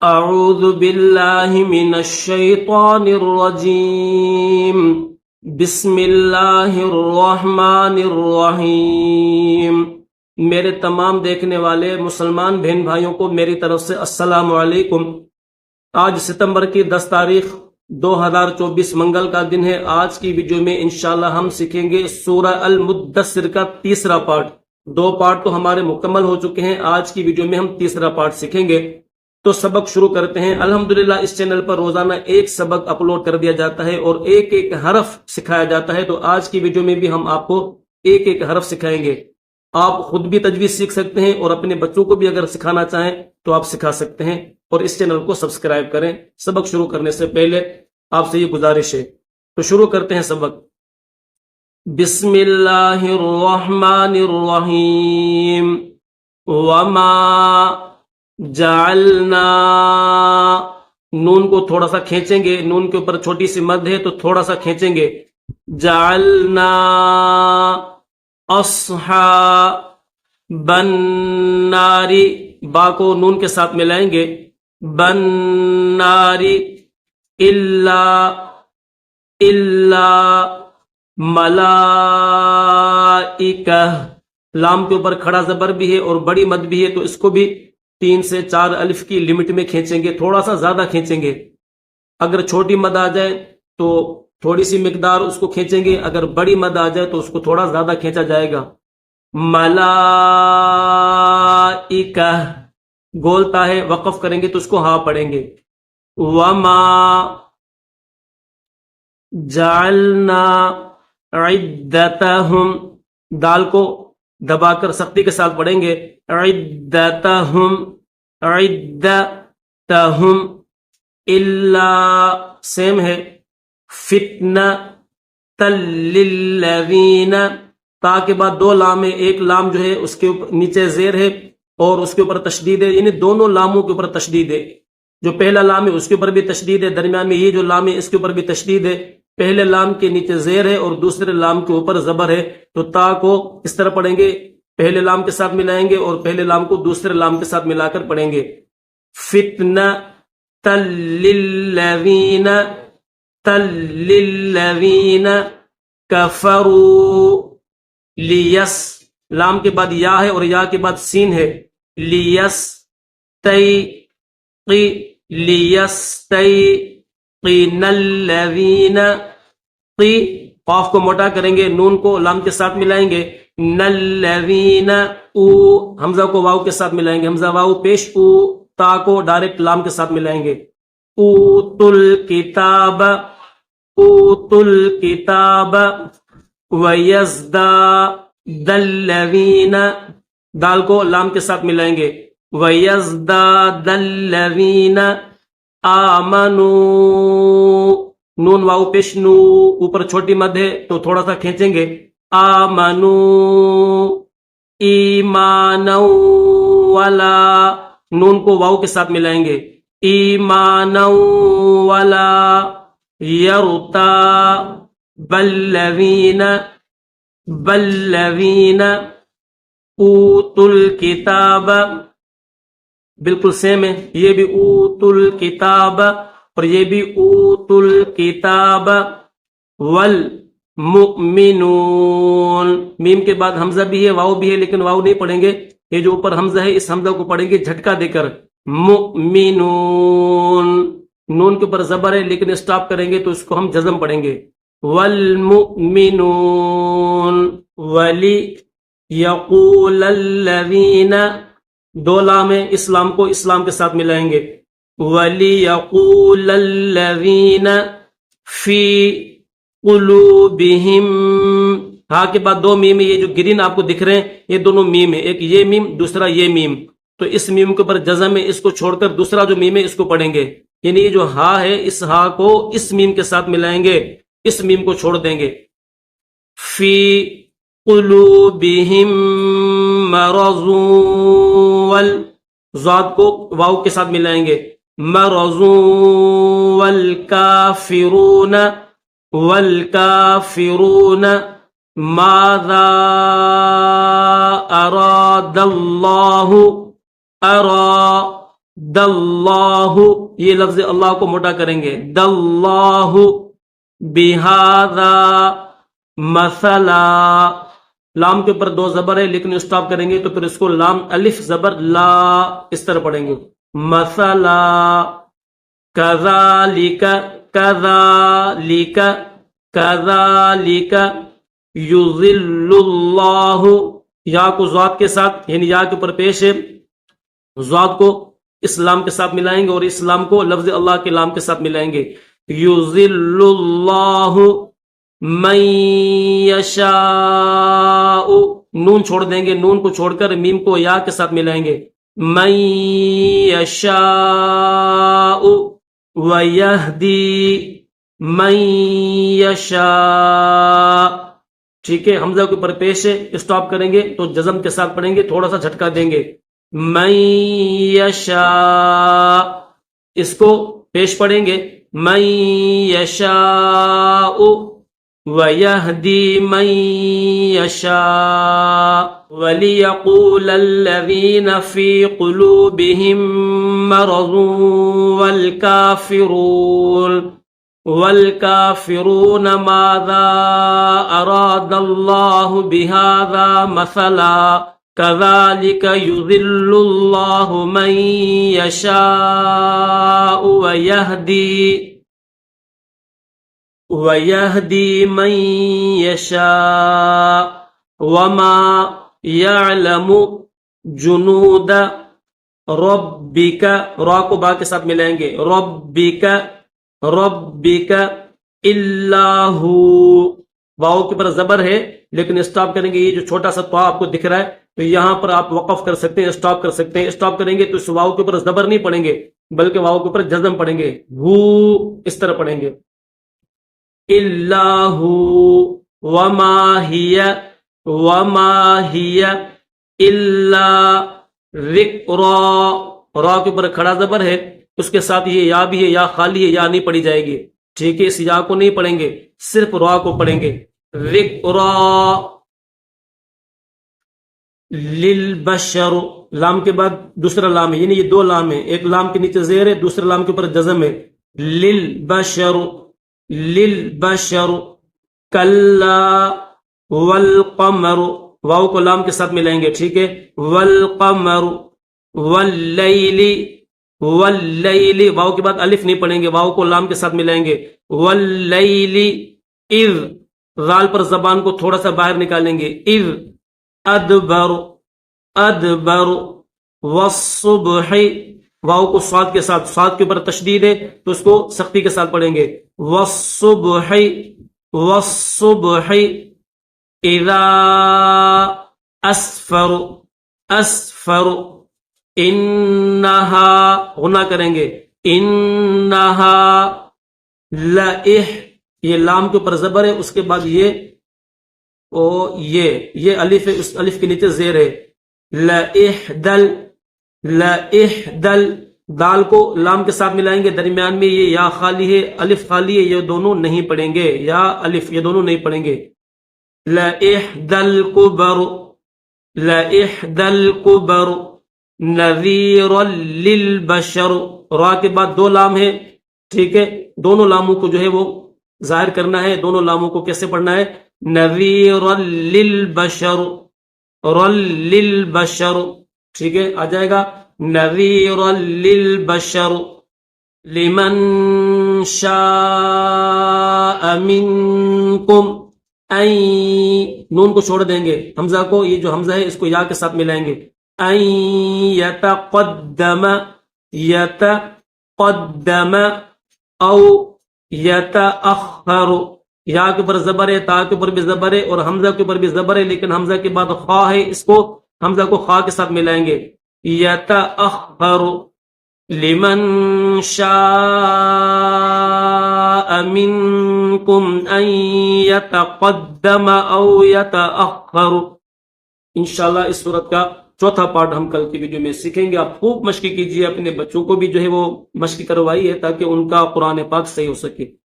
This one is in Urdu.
اعوذ باللہ من الشیطان الرجیم بسم اللہ الرحمن الرحیم۔ میرے تمام دیکھنے والے مسلمان بہن بھائیوں کو میری طرف سے السلام علیکم۔ آج ستمبر کی 10 تاریخ 2024 منگل کا دن ہے۔ آج کی ویڈیو میں انشاءاللہ ہم سیکھیں گے سورہ المدثر کا تیسرا پارٹ۔ 2 پارٹ تو ہمارے مکمل ہو چکے ہیں، آج کی ویڈیو میں ہم تیسرا پارٹ سیکھیں گے۔ تو سبق شروع کرتے ہیں۔ الحمدللہ اس چینل پر روزانہ ایک سبق اپلوڈ کر دیا جاتا ہے اور ایک ایک حرف سکھایا جاتا ہے، تو آج کی ویڈیو میں بھی ہم آپ کو ایک ایک حرف سکھائیں گے۔ آپ خود بھی تجویز سیکھ سکتے ہیں اور اپنے بچوں کو بھی اگر سکھانا چاہیں تو آپ سکھا سکتے ہیں، اور اس چینل کو سبسکرائب کریں۔ سبق شروع کرنے سے پہلے آپ سے یہ گزارش ہے، تو شروع کرتے ہیں سبق۔ بسم اللہ الرحمن الرحیم۔ وما جعلنا، نون کو تھوڑا سا کھینچیں گے، نون کے اوپر چھوٹی سی مد ہے تو تھوڑا سا کھینچیں گے۔ جعلنا اصحاب النار، با کو نون کے ساتھ ملائیں گے، بنار الا ملائکہ، لام کے اوپر کھڑا زبر بھی ہے اور بڑی مد بھی ہے، تو اس کو بھی 3 سے 4 الف کی لمٹ میں کھینچیں گے، تھوڑا سا زیادہ کھینچیں گے۔ اگر چھوٹی مد آ جائے تو تھوڑی سی مقدار اس کو کھینچیں گے، اگر بڑی مد آ جائے تو اس کو تھوڑا زیادہ کھینچا جائے گا۔ ملائکہ گولتا ہے، وقف کریں گے تو اس کو ہاں پڑھیں گے۔ وما جعلنا عدتہم، دال کو دبا کر سختی کے ساتھ پڑھیں گے، عدتہم عدتہم، الا سیم ہے، فتنۃ للذین، تا کے بعد 2 لام ہے، ایک لام جو ہے اس کے اوپر نیچے زیر ہے اور اس کے اوپر تشدید ہے، یعنی دونوں لاموں کے اوپر تشدید ہے۔ جو پہلا لام ہے اس کے اوپر بھی تشدید ہے، درمیان میں یہ جو لام ہے اس کے اوپر بھی تشدید ہے۔ پہلے لام کے نیچے زیر ہے اور دوسرے لام کے اوپر زبر ہے، تو تا کو اس طرح پڑھیں گے، پہلے لام کے ساتھ ملائیں گے اور پہلے لام کو دوسرے لام کے ساتھ ملا کر پڑھیں گے۔ فتنۃ للذین کفروا، لیس، لام کے بعد یا ہے اور یا کے بعد سین ہے، لیستیقن الذین، قاف کو موٹا کریں گے، نون کو لام کے ساتھ ملائیں گے، نلذین، او حمزہ کو واو کے ساتھ ملائیں گے، حمزہ واو پیش، او تا کو ڈائریکٹ لام کے ساتھ ملائیں گے۔ اوتل کتاب ویزداد الذین، دال کو لام کے ساتھ ملائیں گے، ویزداد الذین آمنوا، نون واو پیش نو، اوپر چھوٹی مد ہے تو تھوڑا سا کھینچیں گے، آمنوا ایمانا ولا، نون کو واو کے ساتھ ملائیں گے، ایمانا ولا یرتاب الذین اوتوا الکتاب، بالکل سیم ہے، یہ بھی اوتوا الکتاب اور یہ بھی اوتوا الکتاب، والمؤمنون، میم کے بعد حمزہ بھی ہے، واو بھی ہے، لیکن واو نہیں پڑھیں گے، یہ جو اوپر حمزہ ہے اس حمزہ کو پڑھیں گے جھٹکا دے کر، مؤمنون، نون کے اوپر زبر ہے لیکن اسٹاپ کریں گے تو اس کو ہم جزم پڑھیں گے، والمؤمنون ولیقول الذین، 2 لام ہے، اسلام کو اسلام کے ساتھ ملائیں گے، ولیقول الذین فی قلوبہم، ہاں کے بعد 2 میم ہے، یہ جو گرین آپ کو دکھ رہے ہیں یہ دونوں میم ہے، ایک یہ میم دوسرا یہ میم، تو اس میم کے اوپر جزم ہے، اس کو چھوڑ کر دوسرا جو میم ہے اس کو پڑھیں گے، یعنی یہ جو ہا ہے اس ہا کو اس میم کے ساتھ ملائیں گے، اس میم کو چھوڑ دیں گے، فی قلوبہم مرض، والضاد کو واو کے ساتھ ملائیں گے، مرض والکافرون ماذا اراد اللہ، ارا داللہ، یہ لفظ اللہ کو موٹا کریں گے، داللہ بہذا مثلا، لام کے اوپر دو زبر ہے لیکن اسٹاپ کریں گے تو پھر اس کو لام الف زبر لا اس طرح پڑھیں گے، مثلا کذالک کذالک کذالک یضل اللہ، یا کو ذات کے ساتھ یعنی یا کے اوپر پیش ہے، ذات کو اس لام کے ساتھ ملائیں گے اور اس لام کو لفظ اللہ کے لام کے ساتھ ملائیں گے، یضل اللہ من یشاء، نون چھوڑ دیں گے، نون کو چھوڑ کر میم کو یا کے ساتھ ملائیں گے، من یشاء ویہدی من یشاء، ٹھیک ہے، حمزہ کے اوپر پیش ہے، اسٹاپ کریں گے تو جزم کے ساتھ پڑھیں گے، تھوڑا سا جھٹکا دیں گے، من یشاء، اس کو پیش پڑھیں گے، من یشاء وَيَهْدِي مَن يَشَاءُ وَلِيَقُولَ الَّذِينَ فِي قُلُوبِهِم مَّرَضٌ وَالْكَافِرُونَ مَاذَا أَرَادَ اللَّهُ بِهَذَا مَثَلًا كَذَلِكَ يُضِلُّ اللَّهُ مَن يَشَاءُ وَيَهْدِي مَن يَشَاءُ وَمَا يَعْلَمُ جُنُودَ رَبِّكَ، را کو با کے ساتھ ملائیں گے، رَبِّكَ إِلَّا هُوَ، واؤ کے پر زبر ہے لیکن اسٹاپ کریں گے، یہ جو چھوٹا سا تو آپ کو دکھ رہا ہے تو یہاں پر آپ وقف کر سکتے ہیں، اسٹاپ کر سکتے ہیں، اسٹاپ کریں گے تو اس واؤ کے اوپر زبر نہیں پڑیں گے بلکہ واؤ کے اوپر جزم پڑیں گے، ہو اس طرح پڑھیں گے، الا ہو وما ہی الا ذکرا، را کے اوپر کھڑا زبر ہے، اس کے ساتھ یہ یا بھی ہے، یا خالی ہے، یا نہیں پڑھی جائے گی، ٹھیک ہے، اس یا کو نہیں پڑھیں گے، صرف را کو پڑھیں گے، ذکرا للبشر، لام کے بعد دوسرا لام ہے، یعنی یہ دو لام ہیں، ایک لام کے نیچے زیر ہے، دوسرے لام کے اوپر جزم ہے، للبشر کلا والقمر، واو کو لام کے ساتھ ملائیں گے، ٹھیک ہے، والقمر واللیل واو کے بعد الف نہیں پڑھیں گے، واو کو لام کے ساتھ ملائیں گے، واللیل اذ، غال پر زبان کو تھوڑا سا باہر نکالیں گے، اذ ادبر والصبح، واو کو صاد کے ساتھ، صاد کے اوپر تشدید ہے تو اس کو سختی کے ساتھ پڑھیں گے، والصبح اذا اسفر انہا، غنہ کریں گے، انہا لئح، یہ لام کے اوپر زبر ہے، اس کے بعد یہ الف ہے، اس الف کے نیچے زیر ہے، لئحدل دال کو لام کے ساتھ ملائیں گے، درمیان میں یہ یا خالی ہے، الف خالی ہے، یہ دونوں نہیں پڑھیں گے، یا الف یہ دونوں نہیں پڑھیں گے، لئحدل کبر نذیرا للبشر، را کے بعد دو لام ہے، ٹھیک ہے، دونوں لاموں کو جو ہے وہ ظاہر کرنا ہے، دونوں لاموں کو کیسے پڑھنا ہے، نذیرا للبشر، ٹھیک ہے، آ جائے گا، نذیرا للبشر لمن شاء منکم ان، نون کو چھوڑ دیں گے، حمزہ کو، یہ جو حمزہ ہے اس کو یا کے ساتھ ملائیں گے، ان یتقدم او یتأخر، یا کے اوپر زبر ہے، تا کے اوپر بھی زبر ہے اور حمزہ کے اوپر بھی زبر ہے لیکن حمزہ کے بعد خا ہے، اس کو حمزہ کو خا کے ساتھ ملائیں گے، یتأخر لمن شاء منکم ان یتقدم او یتأخر۔ انشاءاللہ اس صورت کا چوتھا پارٹ ہم کل کی ویڈیو میں سیکھیں گے، آپ خوب مشق کیجئے، اپنے بچوں کو بھی جو ہے وہ مشق کروائی ہے تاکہ ان کا قرآن پاک صحیح ہو سکے۔